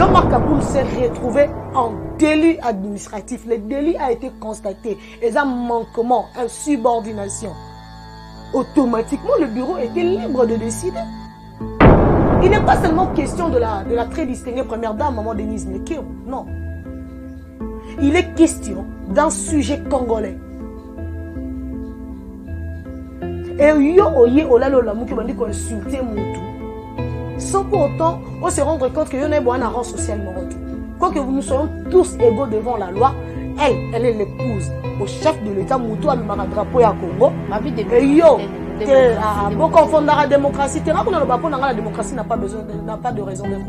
Jean-Marc Aboun s'est retrouvé en délit administratif. Le délit a été constaté. Et un manquement, une subordination. Automatiquement, le bureau était libre de décider. Il n'est pas seulement question de la très distinguée première dame, Maman Denise Nekiro. Non. Il est question d'un sujet congolais. Et yo oye olalo la mouki bandi ko insulter Moutou. Sans pour autant, on se rendre compte que y en a un rang social morotu. Quoique nous soyons tous égaux devant la loi, elle est l'épouse au chef de l'État Moutou a mis un drapeau à Congo. Et yo, bon confondre la démocratie, la démocratie n'a pas de raison d'être.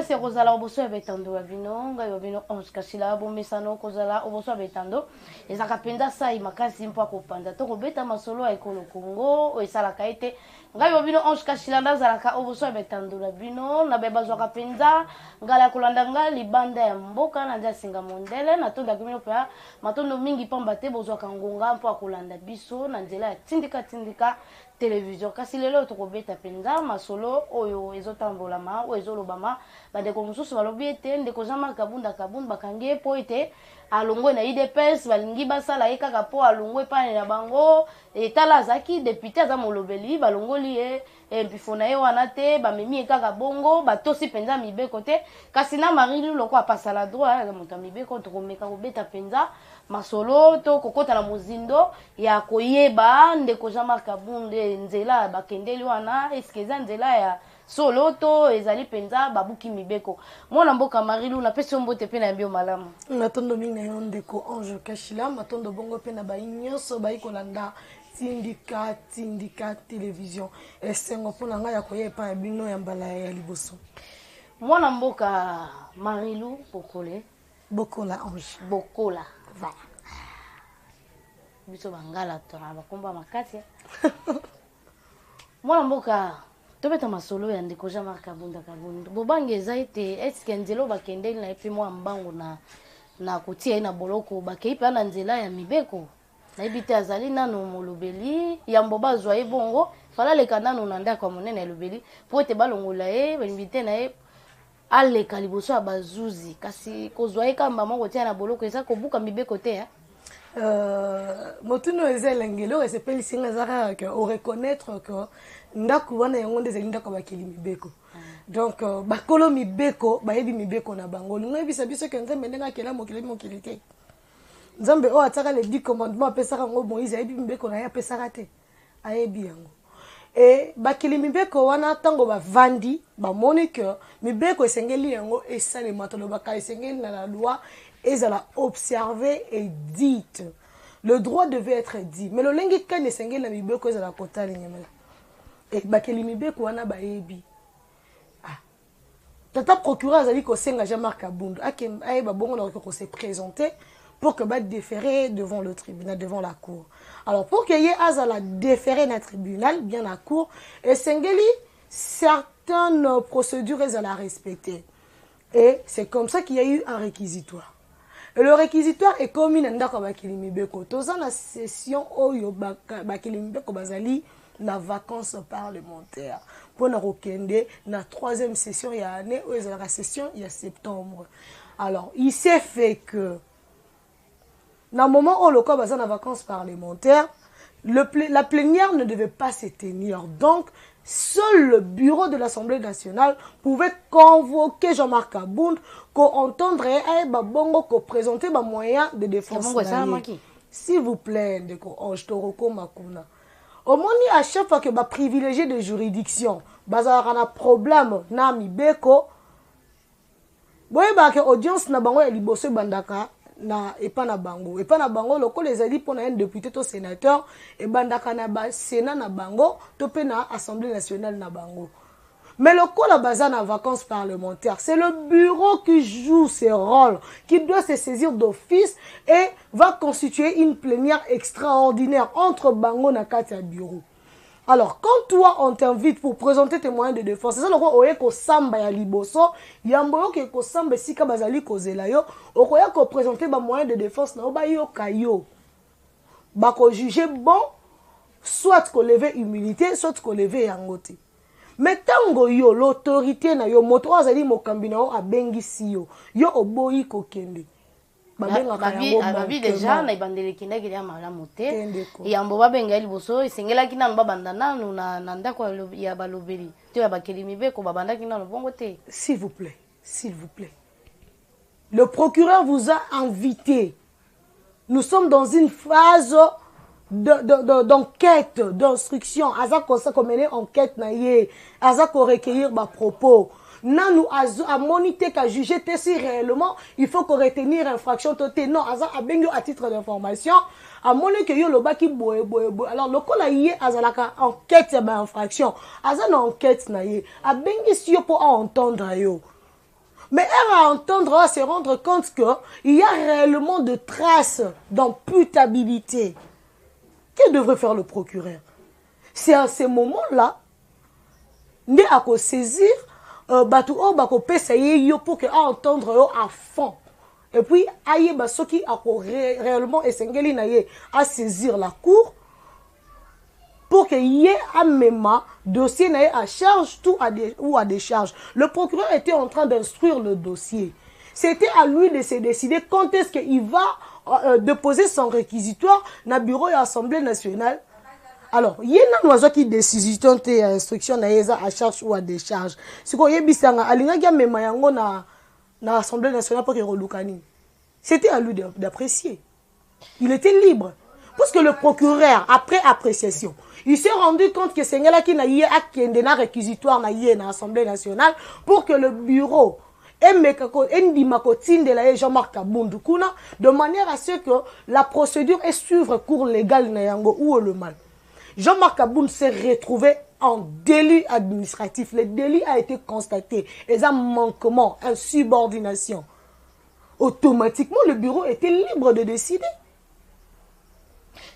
C'est Rosala Oboso Betando Avino, Gayovino Ons Kasila, Bomesano, Kozala, Oboso Betando, et Zakapenda Sai, Makasi Mpako Panda, Tokobeta Masolo, Ekolo Congo, et Salakaite, Gayovino Ons Kasila, Zalaka, Oboso Betando Avino, Nabeba Zakapenda, Gala Kulandanga, Libanda Mboka, Nanda Singa Mondele, Natonda Guminopa, Matondo Mingi Pambate, Bozo Kangonga, Mpakolanda Biso, Nandela, Tindika. Télévision kasi lelo tokobeta penza masolo oyo ezotambolama oyo ezolobama bandeko mosusu balobi ete ndeko Jean-Marc Kabunda bakangi po ete alongwe na IDPS balingi basala ye kaka po alongwe pane na bango etala azaki député aza molobeli balongoli ye mpifona ye wana te bamemi ye kaka bongo batosi penza mibeko te kasi na Marie loko apasala droit moto mibeko tokomeka kobeta penza masolo to kokota na mozindo ya koyeba ndeko Jean-Marc Kabunda nzela bakendeli wana eskeza nzela ya solo to ezali penza babuki mibeko mwana mboka Marilu na pesi mbote pe na mbio malamu natondo mingi na yo ndeko Ange Kashila matondo bongo pe na bainyoso baikolanda tindika télévision esengo mpona ngai ya koyepa ya bino ya mbala ya liboso mwana mboka Marilu Bokola Ange Bokola voilà biso bangala tona bakomba makati mwana mboka tobeta masolo ya ndeko Jean-Marc Kabunda bobange eza ete eske nzelo bakendeli na epi mwa mbango na kotia na boloko bakei pe na nzela ya mibeko nayebi te azali nano molobeli yambo bazwa ye bongo fala leka nano na ndako monene ya lobeli po ete balongola ye bainvite na ye aleka liboso ya bazuzi kasi kozwa ye kamba moko tia na boloko eza kobuka mibeko te motuno eza elengelo esepelisi nga eza kaka oreconnaître que ndako wana yango nde ezali ndako bakeli mibeko donc bakolo mibeko bayebi mibeko na bango lingo yebisa biso ke nzambe ndenge akela mokili te nzambe oyo ataka les 10 commandements apesaka yango Moïse ayebi mibeko na ye apesaka te ayebi yango e bakeli mibeko wana ntango bavandi bamoni ke mibeko esengeli yango esalema tolobaka esengeli na la loi ezala observé et dite le droit devait être dit mais lolengi kani esengeli na mibeko ezala kotala nyamela et bakeli mibeko wana bayebi tata procureur azali kosenga Jean-Marc Kabunda ayeba bongo na ko se présenter pour que ba déférer devant le tribunal devant la cour alors pour que ye azala déférer na tribunal bien la cour esengeli certaines procédures ezala respecter et c'est comme ça qu'il y a eu un réquisitoire. Et le réquisitoire est commis dans ndako bakeli mibeko toza na session oyo bakeli mibeko bazali na vacances parlementaires pour na rokende na 3e session ya année ou la session il y a septembre. Alors il s'est fait que dans le moment où le corps baza na vacances parlementaires la plénière ne devait pas se tenir donc seul le bureau de l'Assemblée nationale pouvait convoquer Jean-Marc Kabunda qu'on entendrait bongo qu'on présentait des moyens de défense. S'il vous plaît, je te recommande. Au moins, à chaque fois que je privilégié de juridiction, il y a un problème, na mibeko. Boye ba ke audience na bango ya liboso bandaka na epa na bango loko les ali pour un député to sénateur et bandaka na ba sénat na bango to pe na assemblée nationale na bango. Mais le coup la bazar en vacances parlementaires, c'est le bureau qui joue ce rôle, qui doit se saisir d'office et va constituer une plénière extraordinaire entre bango na kati ya bureau. Alors, quand toi, on t'invite pour présenter tes moyens de défense, c'est ça le quoi, oye ko samba ya liboso, yamboyo ke ko samba sika bazali kozela yo, okoya ko présenter ba moyens de défense na ba yo kayo. Ba ko juger bon, soit ko lever humilité, soit ko lever yangote. Mais tango yo l'autorité na yo moto azali mokambi na yo abengisi yo, yo oboyi ko kende. Babi déjà na ibandele kinda kili ya malamu te yambo babenga liboso esengela kina babanda nanu na ndako ya balobeli te ya bakelimi beko babanda kina no bongo te. S'il vous plaît, s'il vous plaît. Le procureur vous a invité. Nous sommes dans une phase d'enquête, d'instruction. Azako ça comme mener enquête na yé, azako recueillir ba propos. Nous à moniter qu'à juger si réellement il faut qu'on retenir infraction totale. Non, à titre d'information, à moniter que yo le baki boye. Alors le col yé azalaka enquête ya ba infraction. Azana enquête na yé. A bengi si yo pour entendre yo. Mais elle à entendre, à se rendre compte que il y a réellement de traces d'imputabilité. Que devrait faire le procureur? C'est à ces moments-là, né à quoi saisir batou o bako pesa yo pour que entendre yo à fond. Et puis aye ba soki ako réellement esengeli na ye à saisir la cour pour que y ait un même dossier na ye à charge tout ou à décharge. Le procureur était en train d'instruire le dossier. C'était à lui de se décider quand est-ce qu'il va déposer son réquisitoire dans le bureau de l'Assemblée nationale. Alors, il y a un oiseau qui décide de instruction à charge ou à décharge. C'est quoi, il y a un l'Assemblée nationale pour qu'il relocalise. C'était à lui d'apprécier. Il était libre. Parce que le procureur, après appréciation, il s'est rendu compte que c'est là qui n'a eu un réquisitoire dans l'Assemblée nationale pour que le bureau de manière à ce que la procédure est suivre cours légal ou le mal. Jean-Marc Aboun s'est retrouvé en délit administratif. Le délit a été constaté. Et un manquement, une subordination. Automatiquement, le bureau était libre de décider.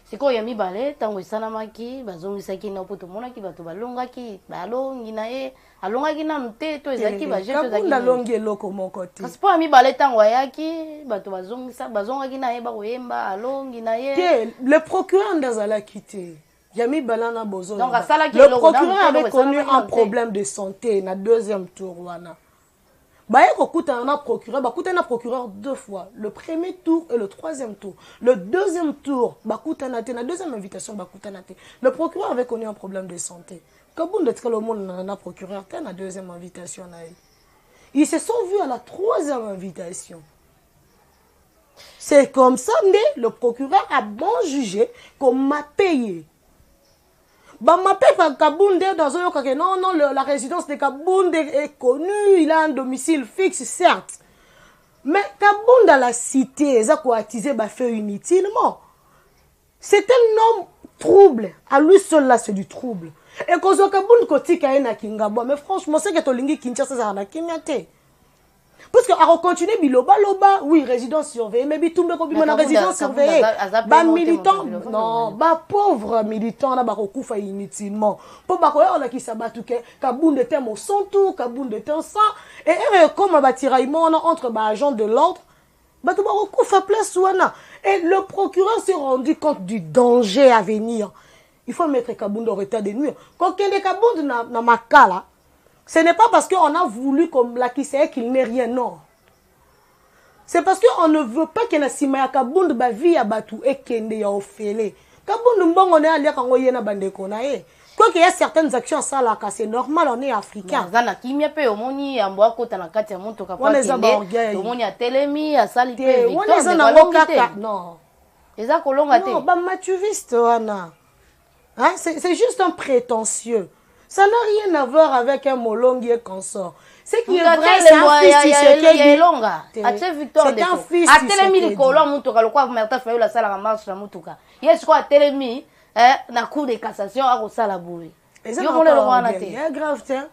C'est quoi yami balé tango sanamaki bazongisaki na poto monaki bato balongaki balongi na ye alongaki na nte to ezaki ba jeto zaki na longi eloko moko te. Parce pas yami balé tango ayaki bato bazongaki na ye ba koyemba alongi na ye. Le procureur ndazala quitté. Yami balana bozo. Donc le procureur avait connu un problème de santé na deuxième tour wana. Bah, écoute, un procureur deux fois. Le premier tour et le troisième tour. Le deuxième tour, la deuxième invitation, le procureur avait connu un problème de santé. Quand le monde a un procureur, la deuxième invitation. Ils se sont vus à la troisième invitation. C'est comme ça que le procureur a bon jugé qu'on m'a payé. Bah, ma père Kabounde dans un non, la résidence de Kabounde est connue, il a un domicile fixe, certes. Mais Kabounde à la cité, ça quoi attisé, bah, fait inutilement. C'est un homme trouble. À lui seul, là, c'est du trouble. Et quand on Kabounde koti kaena kingabo, mais franchement, c'est que tolingi kinchasa ça na kinyate. Parce que à continuer biloba loba oui résidence surveillée mais bitumbe ko bimana résidence surveillée ba militant non ba pauvre militant na ba kokufa inutilement po ba ko la ki sabatu ke Kabounde était mon son tout Kabounde était ça et comme ba tiraillement entre ba agents de l'ordre ba to ba kokufa place wana et le procureur s'est rendu compte du danger à venir. Il faut mettre Kabounde au état de nuire quand kende Kabounde na makala. Ce n'est pas parce qu'on a voulu comme la qui sait qu'il n'est rien, non. C'est parce qu'on ne veut pas que la Simaya Kabounde ba vie à Batu et kende ya ofele. Kabounde mbongo ne alia kango yena bande konae. Quoi qu'il y a certaines actions ça là c'est normal on est africain. Zana kimia pe omoni ambo kota na kati ya moto kapwa kende. Omoni a telemi a sali pe victoire. Non. Eza kolonga te. Non, ba matuviste wana. Hein, c'est juste un prétentieux. Ça n'a rien à voir avec un molongi et consort. Ce qui est vrai, c'est un fils de Tshisekedi. C'est un fils de Tshisekedi. C'est grave, tiens.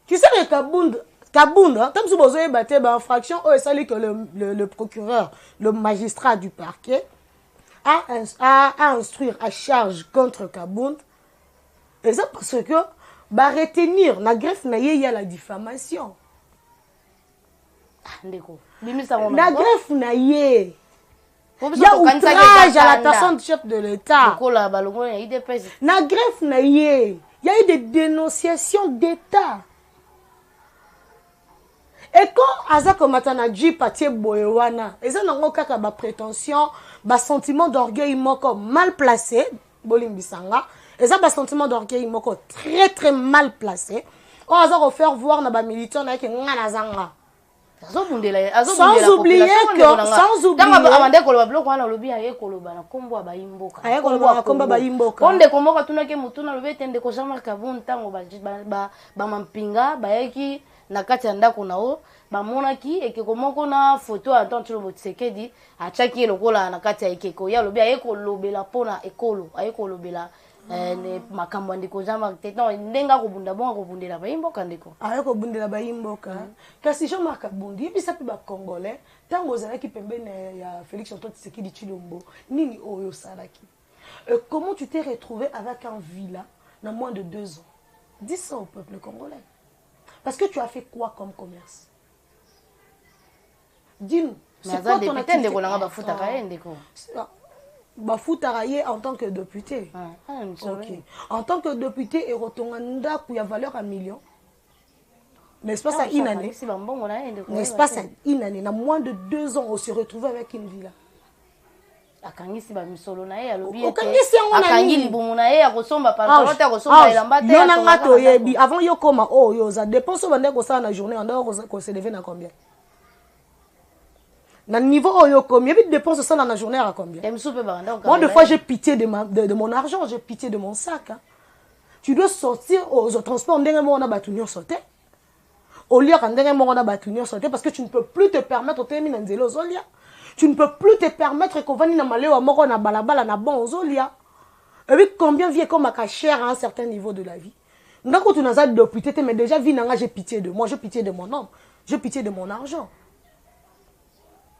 Tu sais que Kabounde, comme si vous avez battu une fraction, c'est que le procureur, le magistrat du parquet, a instruire à charge contre Kabounde Et ça parce que bah retenir na greffe na ye ya la diffamation. Ndeko. Na greffe na ye. Il y a outrage à la personne du chef de l'État. Na greffe na ye. Il y a eu des dénonciations d'État. Et quand Azako Matanaji Patie Boyewana, et ça n'a pas prétention, ba sentiment d'orgueil moko mal placé, Bolimbisanga, et ça ba sentiment d'orgueil moko très très mal placé. On a faire voir na ba militant na ke ngana zanga. Sans oublier que na kati ya ndako nao bamonaki ekeko moko na photo ya Antoine Tshilombo Tshisekedi achaki lokola na kati ya ekeko ya lobi ayeko lobela pona ekolo ayeko lobela ne makambo ndiko jama tetan ndenga ko bunda bon ko bundela bayimboka ndeko ayeko bundela bayimboka kasi Jean-Marc Kabundi bisa pe ba congolais tango zalaki pembene ya Félix Antoine Tshisekedi Tshilombo nini oyo salaki comment tu t'es retrouvé avec un villa dans moins de 2 ans? Dis ça au peuple congolais. Parce que tu as fait quoi comme commerce? Dis-nous. C'est quoi ton activité? Bafoutaraye en tant que député. Okay. En tant que député, et rotonganda qui a valeur à million. N'est-ce pas ça une année? N'est-ce pas ça une année? Dans moins de 2 ans, on se retrouve avec une villa. Akangisi ba misolo na ye alobi ete akangi libumu na ye akosomba pantalon akosomba elamba te yona ngato yebi avant yo koma oh yo za dépense bande ko ça na journée en dehors ko se lever na combien na niveau oyo combien yebi dépense ça na journée à combien moi deux fois j'ai pitié de mon argent, j'ai pitié de mon sac hein. Tu dois sortir aux transports ndenge mo na batu nyo sauter au lieu quand ndenge mo na batu nyo sauter parce que tu ne peux plus te permettre de terminer nzelo zolia. Tu ne peux plus te permettre qu'on va na maléo moko na balabala na bon ozolia. Et puis combien vie comme à cher à un certain niveau de la vie. Donc quand tu n'as pas de député mais déjà vie nanga j'ai pitié de moi, j'ai pitié de mon homme, j'ai pitié de mon argent.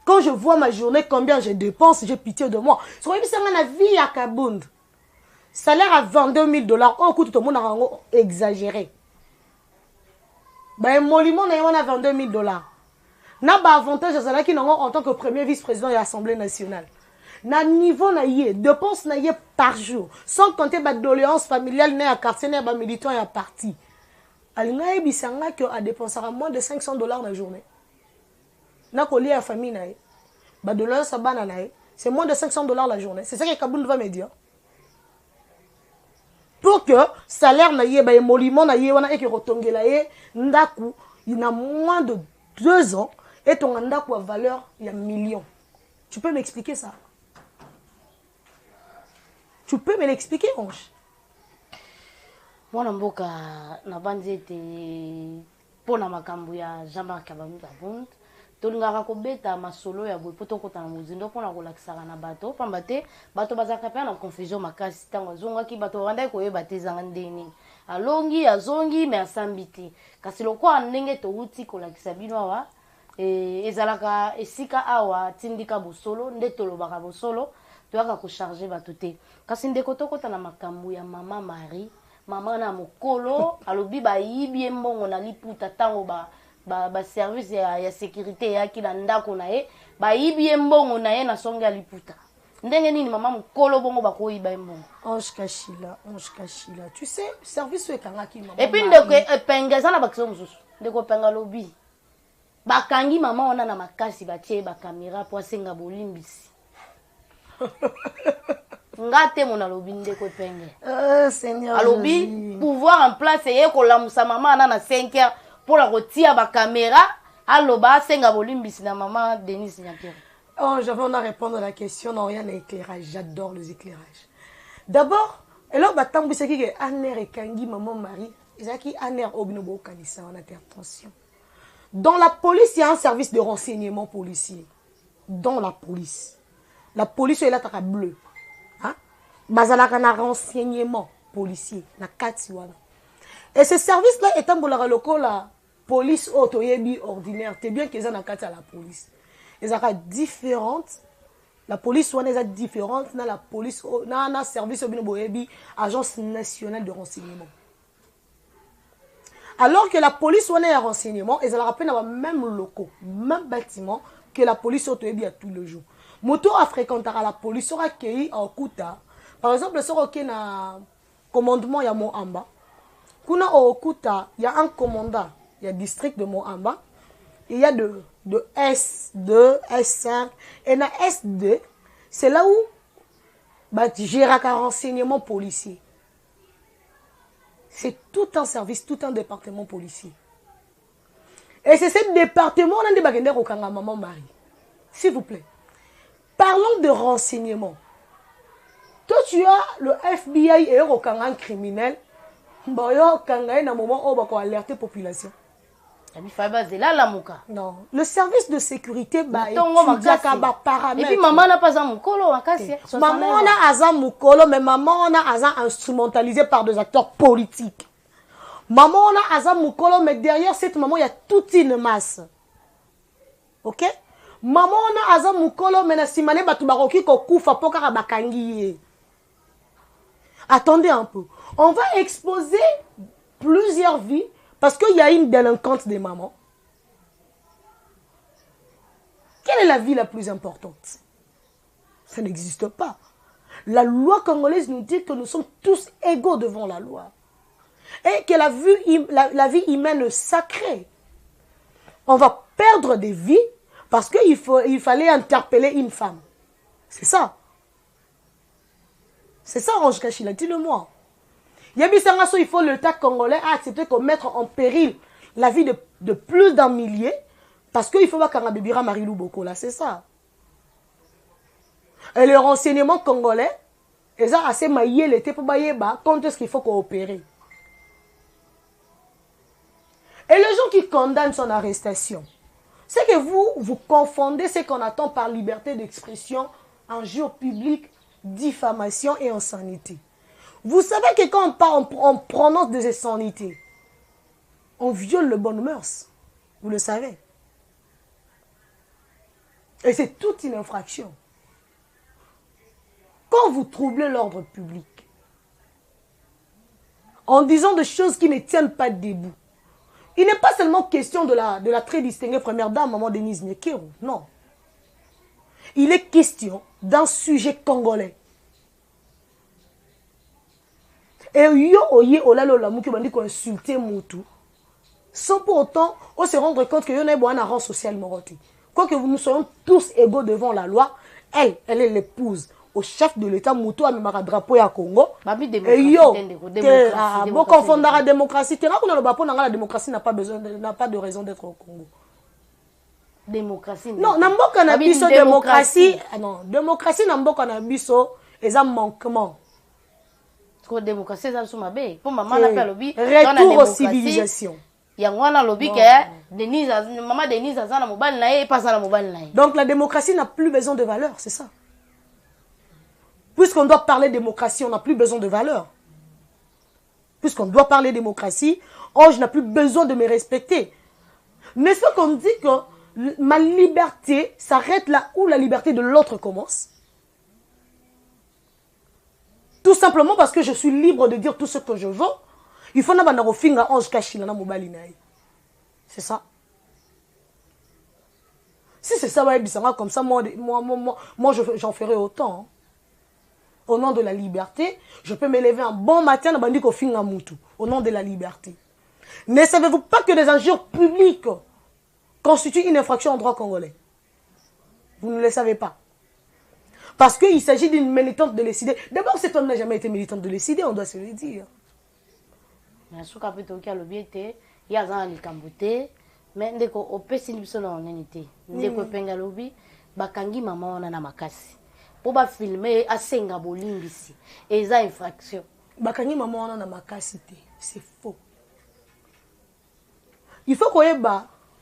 Quand je vois ma journée combien je dépense, j'ai pitié de moi. Sur une semaine la vie à Kabound. Salaire à $22,000 oh coûte tout le monde a exagéré. Ben mon limon na $22,000. Na ba avantage à qui en tant que premier vice-président de l'Assemblée nationale. Na niveau na yé, dépense na yé par jour, sans compter ba doléance familiale na quartier na ba militant ya parti. Alinga e bisanga que a dépensera moins de $500 la journée. Na ko lié à famille na yé. Ba doléance bana na yé, c'est moins de $500 la journée. C'est ça que Kabound va me dire. Pour que salaire na yé ba émolument na yé wana e que rotongela yé ndaku, il a moins de 2 ans. Et ton anda quoi valeur il y a millions. Tu peux m'expliquer ça? Tu peux me l'expliquer, Ange? Moi, je suis pour la makambu ya Jean-Marc Kabundi. Tolingaka kobeta masolo ya boy poto kota na muzindo pona kolakisaka na bato pambate bato bazaka pe na confusion makasi tango zonga ki bato randa ko yeba tezanga ndeni alongi azongi mais asambiti kasi lokwa ndenge to uti kolakisa bino awa ezalaka esika awa tindika bosolo nde tolobaka bosolo toyaka ko charger bato te kasi ndeko tokota na makambu ya mama Marie mama na mokolo alobi ba yibi mbongo na liputa tango ba service ya sécurité ya ki na ndako na ye ba yibi mbongo na ye na songa ya liputa ndenge nini mama mokolo bongo ba ko yiba mbongo Ange Kachila tu sais service ekanga ki mama et puis ndeko epengeza na bakiso mususu ndeko penga lobi bakangi mama ona na makasi batie ba caméra po asenga bolimbisi ngate mona lobi ndeko penge Seigneur alobi pouvoir en place ye ko lamusa mama na 5 heures pour la retia ba caméra aloba senga bolimbisi na mama Denise Nyampiro. Oh, j'avais à répondre à la question non rien d'éclairage, j'adore les éclairages. D'abord, alors ba tambu c'est qui aner et kangi maman Marie, ezaki aner obinobo kanisa on a attention. Dans la police, il y a un service de renseignement policier. Dans la police est là ta bleu. Hein? Bazalaka na renseignement policier na katiwana. Et ce service là est un bolara local la police auto yebi ordinaire. C'est bien qu'ils en a kati à la police. Ils ont différentes La police est différente dans la police, dans le service agence nationale de renseignement. Alors que la police est un renseignement, ils ont rappelé même locaux, même bâtiment que la police est à tous les jours. Moto a fréquenté la police aura accueilli en Kuta. Par exemple, sur le commandement il y a Moamba. Kuna au Kuta, il y a un commandant, il y a district de Moamba. Il y a de S2, S5 et dans S2, c'est là où j'ai un renseignement policier. C'est tout un service, tout un département policier. Et c'est ce département où maman Marie. S'il vous plaît. Parlons de renseignement. Toi, tu as le FBI et un criminel. Il y a un moment où on va alerter la population. Non. Le service de sécurité est paramètre. Et puis maman n'a pas un mukolo. Maman a un mukolo, mais maman a instrumentalisé par des acteurs politiques. Maman a un mukolo, mais derrière cette maman, il y a toute une masse. Ok? Maman a un mukolo, mais simane batubaroki ko kufa pokara bakangi. Attendez un peu. On va exposer plusieurs vies. Parce qu'il y a une délinquante des mamans. Quelle est la vie la plus importante? Ça n'existe pas. La loi congolaise nous dit que nous sommes tous égaux devant la loi. Et que la vie humaine est sacrée. On va perdre des vies parce qu'il fallait interpeller une femme. C'est ça. C'est ça, Ange Kachila, dis-le-moi. Il faut l'État congolais accepter qu'on mette en péril la vie de plus d'un millier parce qu'il faut pas qu'on bébira Marilou Boko là, c'est ça. Et le renseignement congolais, ils ont assez maillé l'été pour bailler bas, quand est-ce qu'il faut coopérer. Et les gens qui condamnent son arrestation, c'est que vous confondez ce qu'on attend par liberté d'expression, injure publique, diffamation et insanité. Vous savez que quand on prononce des insanités, on viole le bonnes mœurs. Vous le savez. Et c'est toute une infraction. Quand vous troublez l'ordre public, en disant des choses qui ne tiennent pas debout, il n'est pas seulement question de la très distinguée première dame, Maman Denise Nyekero, non. Il est question d'un sujet congolais. Et insulter Moutou sans pour autant on se rendre compte que y a un rang social moroté. Quoique nous soyons tous égaux devant la loi, elle est l'épouse au chef de l'État. Moutou a mis un drapeau à Congo. Et yo, bon confondre la démocratie. La démocratie n'a pas de raison d'être au Congo. Démocratie. Non, n'importe n'a biso démocratie. Non, démocratie n'importe n'a biso et ça manquement. Démocratie ça suma bé pour maman n'a pas lobby retour aux civilisations yangwana lobby que Denise maman Denise azana mobile na et pas ça la mobile na. Donc la démocratie n'a plus besoin de valeur, c'est ça. Puisqu'on doit parler démocratie, on n'a plus besoin de valeur. Puisqu'on doit parler démocratie, oh, je n'ai plus besoin de me respecter. N'est-ce pas qu'on dit que ma liberté s'arrête là où la liberté de l'autre commence? Tout simplement parce que je suis libre de dire tout ce que je veux. Il faut n'avoir finga ange kachila na mobali naï. C'est ça. Si c'est ça, comme ça, moi j'en ferai autant. Hein. Au nom de la liberté, je peux me lever un bon matin au nom de la liberté. Ne savez-vous pas que les injures publiques constituent une infraction en droit congolais? Vous ne le savez pas. Parce qu'il s'agit d'une militante de l'ECD. D'abord, cet homme n'a jamais été militante de l'ECD, on doit se le dire. Mais ce qui a le bien été, il y a un camboté, mais dès qu'on peut s'y libérer en unité. Dès qu'on peut ngalobi, bakangi maman on a na makasi. Pour ba filmer à Sengaboling ici. Et ça infraction. Bakangi maman on a na makasi, c'est faux. Il faut qu'on ait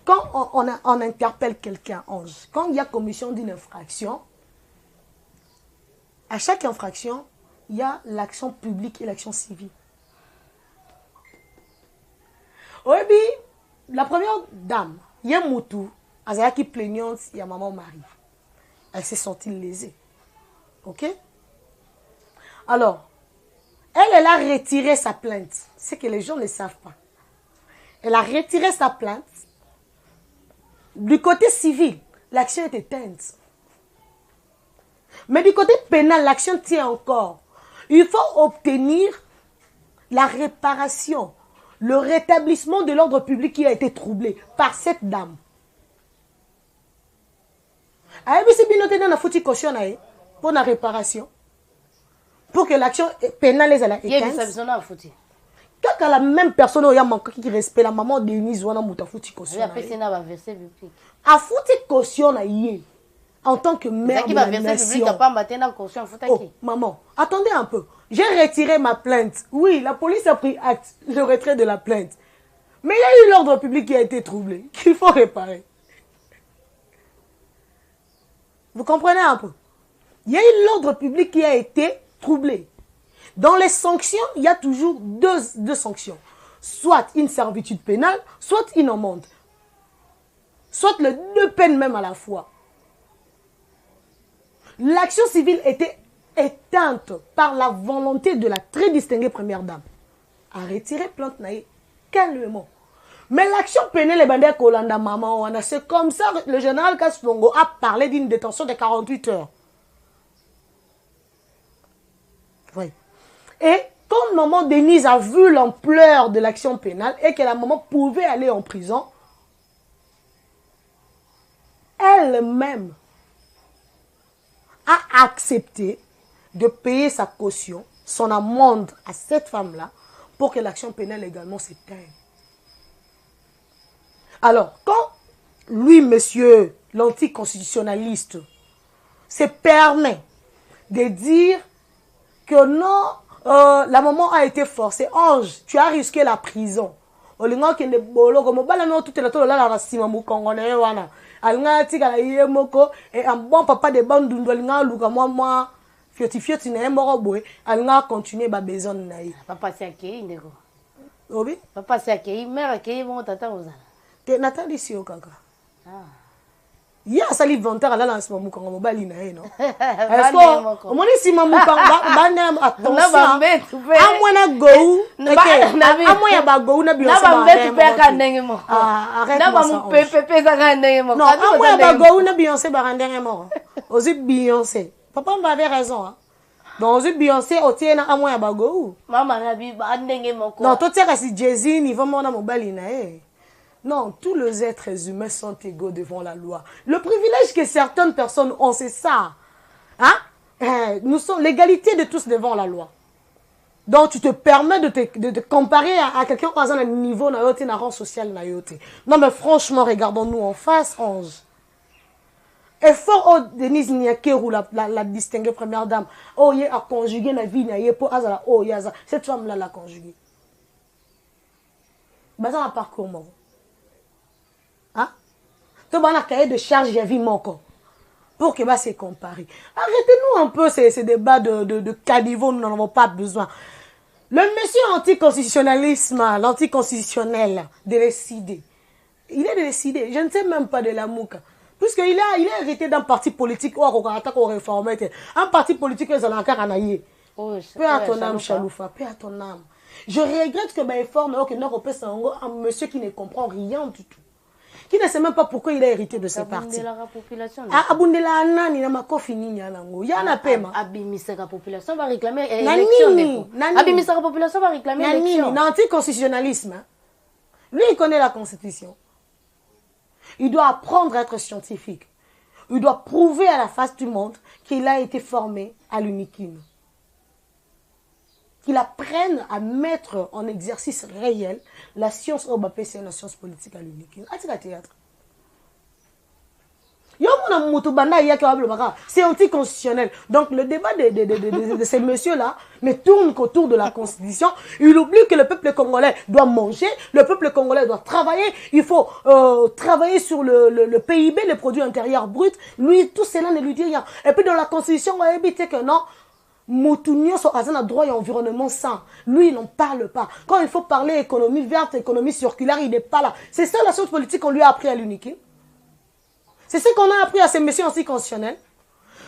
quand on interpelle quelqu'un, quand il y a commission d'une infraction. À chaque infraction, il y a l'action publique et l'action civile. Oui, la première dame, il y a Moutou, Azaki plaignante, il y a Maman Marie. Elle s'est sentie lésée. Ok? Alors, elle a retiré sa plainte. C'est que les gens ne savent pas. Elle a retiré sa plainte. Du côté civil, l'action est éteinte. Mais du côté pénal, l'action tient encore. Il faut obtenir la réparation, le rétablissement de l'ordre public qui a été troublé par cette dame. Pour la réparation, pour que l'action pénale les éteinte. Quand la même personne qui respecte la maman de Denise Wana Moutafuti caution. A fouti caution en tant que mère de la nation. Oh, maman, attendez un peu. J'ai retiré ma plainte. Oui, la police a pris acte, le retrait de la plainte. Mais il y a eu l'ordre public qui a été troublé, qu'il faut réparer. Vous comprenez un peu? Il y a eu l'ordre public qui a été troublé. Dans les sanctions, il y a toujours deux sanctions. Soit une servitude pénale, soit une amende. Soit les deux peines même à la fois. L'action civile était éteinte par la volonté de la très distinguée première dame à retirer plainte naïe calmement. Mais l'action pénale est bandée Kolanda maman. C'est comme ça que le général Kastongo a parlé d'une détention de 48 heures. Oui. Et quand maman Denise a vu l'ampleur de l'action pénale et que la maman pouvait aller en prison, elle-même a accepté de payer sa caution, son amende à cette femme-là, pour que l'action pénale également s'éteigne. Alors, quand lui, monsieur l'anticonstitutionnaliste, se permet de dire que non, la maman a été forcée, Ange, tu as risqué la prison. Olinga kende bolo comme bala no tout la la la sima mu congolais wana alinga tika la ye moko et un bon papa de bandundu alinga luka moi fioti na moko boy alinga continuer ba besoin na ye papa c'est akei ndeko obi papa c'est akei mère akei bon tata ozana te natali si okaka ah ya sali volontaire ala na sima mu kongo mobali na ye no est-ce que omoni sima mu kongo banda attention amwana go amoya ba go na bio sa ba peka ndenge mo arrête na ba mu pepe za ka ndenge mo non amoya ba go na Beyoncé ba ndenge mo ozi Beyoncé papa m'avait raison hein donc ozi Beyoncé otiena amoya ba go mama na bi ba ndenge mo ko non to tiaka si Jay-Z niveau mona mobali na ye. Non, tous les êtres humains sont égaux devant la loi. Le privilège que certaines personnes ont, c'est ça. Hein? Nous sommes l'égalité de tous devant la loi. Donc, tu te permets de te comparer à quelqu'un qui a un niveau, un rang social. Non, mais franchement, regardons-nous en face, Ange. Et fort, oh, Denise Niakerou, la distinguée première dame, oh, il a conjugué la vie, oh, cette femme-là l'a conjuguée. Mais ça, un parcours, moi. Tu as un cahier de charge, j'ai vu mon corps. Pour que se comparer. Arrêtez-nous un peu ces débats de caniveau, nous n'en avons pas besoin. Le monsieur anticonstitutionnalisme, l'anticonstitutionnel, de décider. Il est décidé. Je ne sais même pas de la mouka. Puisqu'il est hérité d'un parti politique, ou réformé. Un parti politique, ils ont encore un aïe. Paix à ton âme, Chaloufa, paix à ton âme. Je regrette que effort un monsieur qui ne comprend rien du tout. Qui ne sait même pas pourquoi il a hérité de ce parti. Abundela nani na makofi nini yanango. Yana pema. Abimisaka population va réclamer élection. Abimisaka population va réclamer élection. L'anticonstitutionnalisme. Lui, il connaît la constitution. Il doit apprendre à être scientifique. Il doit prouver à la face du monde qu'il a été formé à l'UNIKIM. Qu'il apprenne à mettre en exercice réel la science OBAP, c'est la science politique à l'UNIKIM. C'est anticonstitutionnel. Donc le débat de ces messieurs-là ne tourne qu'autour de la Constitution. Il oublie que le peuple congolais doit manger, le peuple congolais doit travailler, il faut travailler sur le PIB, le produit intérieur brut. Lui, tout cela ne lui dit rien. Et puis dans la Constitution, on va éviter que non, Moutounio soit un droit et environnement sain. Lui, il n'en parle pas. Quand il faut parler économie verte, économie circulaire, il n'est pas là. C'est ça la science politique qu'on lui a appris à l'UNIKIM. C'est ce qu'on a appris à ces messieurs anticonstitutionnels.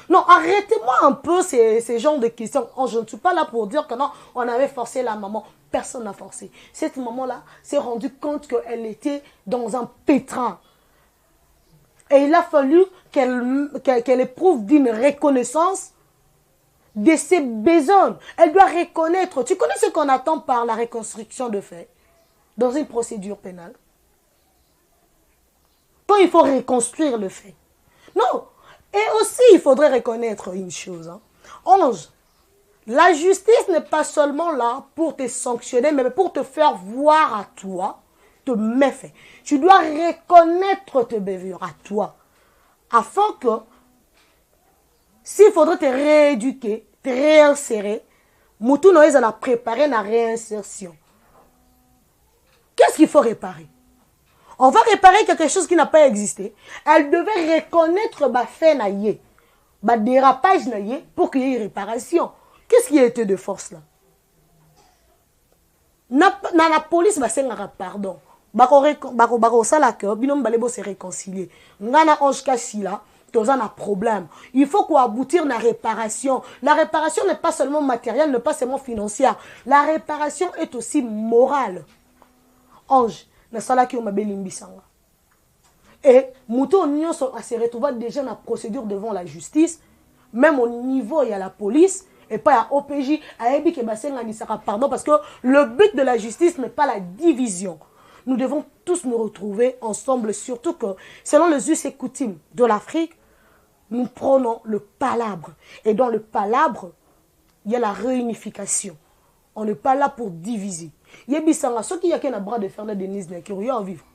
Non, arrêtez-moi un peu ces genres de questions. Oh, je ne suis pas là pour dire que non, on avait forcé la maman. Personne n'a forcé. Cette maman-là s'est rendue compte qu'elle était dans un pétrin. Et il a fallu qu'elle éprouve d'une reconnaissance de ses besoins. Elle doit reconnaître. Tu connais ce qu'on attend par la reconstruction de faits dans une procédure pénale? Quand il faut reconstruire le fait. Non. Et aussi, il faudrait reconnaître une chose. Hein. 11. La justice n'est pas seulement là pour te sanctionner, mais pour te faire voir à toi tes méfaits. Tu dois reconnaître tes bavures à toi. Afin que, s'il faudrait te rééduquer, te réinsérer, Moutou Noël a préparé la réinsertion. Qu'est-ce qu'il faut réparer? On va réparer quelque chose qui n'a pas existé. Elle devait reconnaître ma fait naïe, ma dérapage naïe pour qu'il y ait une réparation. Qu'est-ce qui a été de force là? Dans la police, c'est un pardon. Bako sala que binom balebo se réconcilier. Ngana ange kasi là, tous un problème. Il faut qu'on aboutir la réparation. La réparation n'est pas seulement matérielle, n'est pas seulement financière. La réparation est aussi morale. Ange, na sala ki o mabeli mbisanga. Et Mouton Nyon se retrouve déjà dans la procédure devant la justice, même au niveau il y a la police. Et pas à OPJ, à Ebi Kebasenga Nisaka, pardon, parce que le but de la justice n'est pas la division. Nous devons tous nous retrouver ensemble, surtout que, selon les us et coutumes de l'Afrique, nous prenons le palabre. Et dans le palabre, il y a la réunification. On n'est pas là pour diviser. Yebi Sanga, ceux qui y a qu'un bras de fer de Denise Nekiro, il y a en vivre.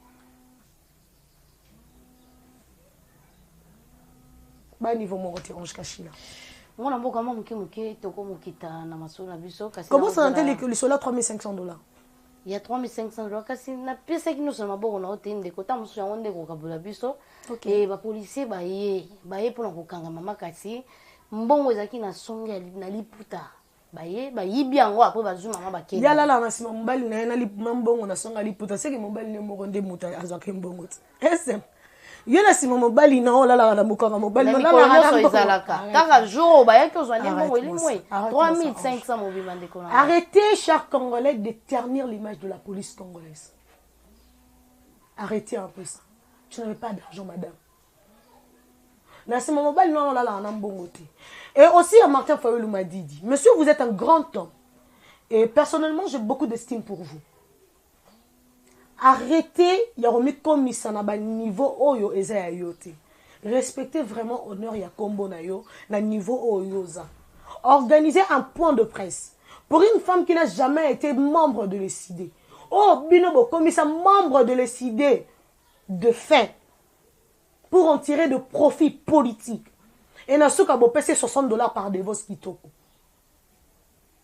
Bah, niveau mon côté, on se cache là. Comment ça n'a-t-il que le sola $3,500? Il y a $3,500 kasi na pesa qui nous sommes bon on a otende kota musu ya onde ko kabula biso et ba policier ba ye pour ko kanga mama kasi mbongo ezaki na songa na liputa ba yibi yango après ba zuma mama ba kende ya la na sima mbali na mbongo na songa liputa c'est que mbali ne mo ronde muta azake mbongo esem yena sima mobali na olala na mukanga mobali na la so izalaka kaka jour ba yaki ozwani mbongo ili mwe 3500 mobima ndeko na. Arrêtez, chers Congolais, de ternir l'image de la police congolaise. Arrêtez un peu ça. Je n'avais pas d'argent, madame. Na sima mobali na olala na mbongo te. Et aussi à Martin Fayulu m'a dit, monsieur, vous êtes un grand homme. Et personnellement, j'ai beaucoup d'estime pour vous. Arrêtez, il y a remis comme ça niveau oyo eza yote. Respectez vraiment honneur ya kombo na yo na niveau oyo za. Organisez un point de presse pour une femme qui n'a jamais été membre de l'ECD. Oh, binobo comme ça membre de l'ECD de fait pour en tirer de profit politique. Et na souka bo payer $60 par divorce kitoko.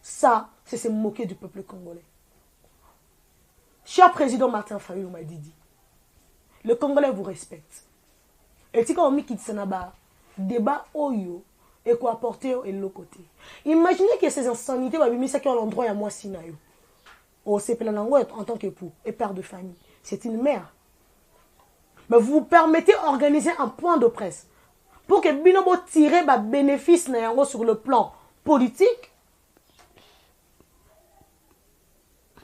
Ça, c'est se moquer du peuple congolais. Cher président Martin Fayulu m'a dit, le Congolais vous respecte. Et si on quitte ce débat oyo et quoi apporter et l'autre côté. Imaginez que ces insanités va mis ça qui est l'endroit à moi sinayo. Oh c'est plein en tant qu'époux et père de famille. C'est une mère. Mais vous permettez d'organiser un point de presse pour que Binobo tire ba bénéfice na sur le plan politique.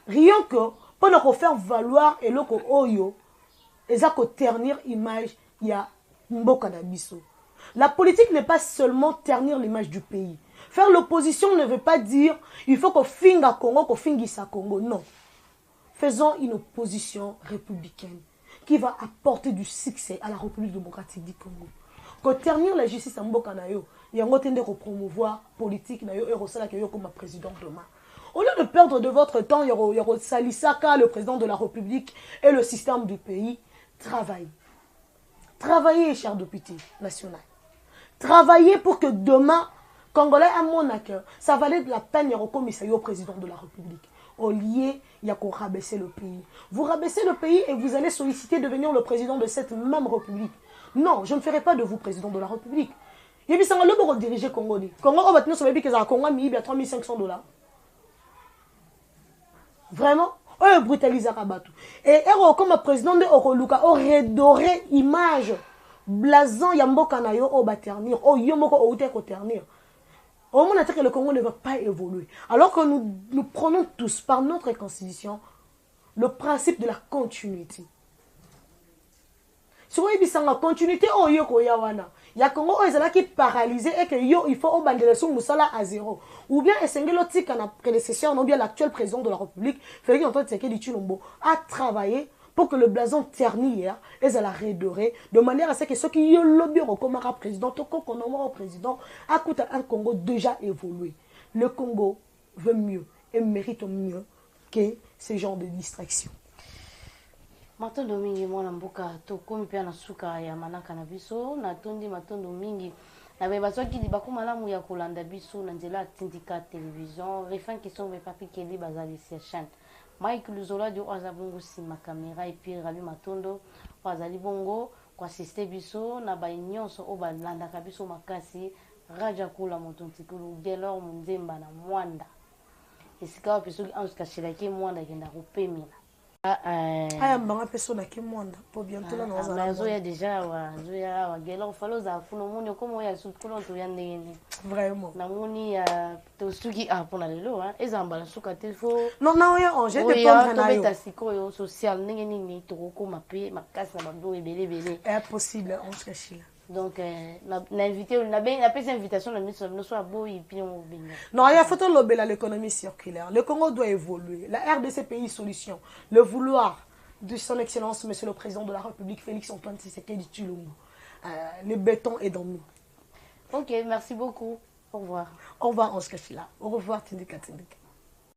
Rien que pour faire valoir et loko oyo et ça ternir image il y a mboka na biso. La politique n'est pas seulement ternir l'image du pays. Faire l'opposition ne veut pas dire il faut qu'on finga Congo, qu'on fingissa Congo. Non. Faisons une opposition républicaine qui va apporter du succès à la République démocratique du Congo. Qu'on ternir la justice à mboka na yo, il y a un autre de promouvoir politique na yo et rosala que yo comme président demain. Au lieu de perdre de votre temps, il y aura Salisaka, le président de la République et le système du pays. Travaillez. Travaillez, chers députés nationaux. Travaillez pour que demain, Congolais à mon cœur, ça valait de la peine, il y aura commissaire au président de la République. Au lieu, il y a qu'on rabaisser le pays. Vous rabaissez le pays et vous allez solliciter devenir le président de cette même République. Non, je ne ferai pas de vous président de la République. Et puis, ça va le diriger Congo. Congo, on va tenir sur le pays que ça a Congo, il y a $3,500. Vraiment, on brutaliser Rabatou. Et comme président de Oroluka, aurait doré image blason ya mboka na yo o ba ternir o yo moko o te ko ternir. Au moment que le Congo ne va pas évoluer. Alors que nous prenons tous par notre constitution le principe de la continuité. Si vous avez la continuité, oh yo ko yawana. Ya Congo est qui paralysé et que yo il faut abandonner son musala à zéro. Ou bien essayer l'autre qu'on prédécesseur, non bien l'actuel président de la République, Félix Antoine Tshisekedi Tshilombo, a travaillé pour que le blason terni hier, et ça l'a redoré, de manière à ce que ceux qui ont lobby comme un président, tout qu'on a président, a coûté un Congo déjà évolué. Le Congo veut mieux et mérite mieux que ce genre de distraction. Matondo mingi mwana mboka tokomi pe na suka ya manaka na biso na tondi matondo mingi na be basoki di bakuma lamu ya kolanda biso na nzela tindika télévision refin question be papi keli bazali sur chaîne Mike Luzola dio azabungu sima caméra et puis Rabi Matondo azali bongo kwa assiste biso na ba nyonso o balanda ka biso makasi raja kula motontikulu delor munzemba na mwanda esika biso anska shiraki mwanda kenda kopemela aya mbanga personne qui mwanda pour bientôt là nous allons zoya déjà wa zoya wa gelo falo za funo muni komo ya sukulo to ya ndenge vraiment na muni ya to suki pona lelo ezamba la suka telefo non non ya on j'ai des prendre na yo to beta sikoyo social ndenge nini to ko mape makasi na bando ebele impossible on se cache là. Donc, na invité, na pas invitation, nous soit beau et puis on vient. Non, il y a photo l'économie circulaire. Le Congo doit évoluer. La RDC pays solution. Le vouloir de son excellence, monsieur le président de la République, Félix Antoine Tshisekedi Tshilombo. Le béton est dans nous. Ok, merci beaucoup. Au revoir. Au revoir, on se cache là. Au revoir, Tindika Tindika.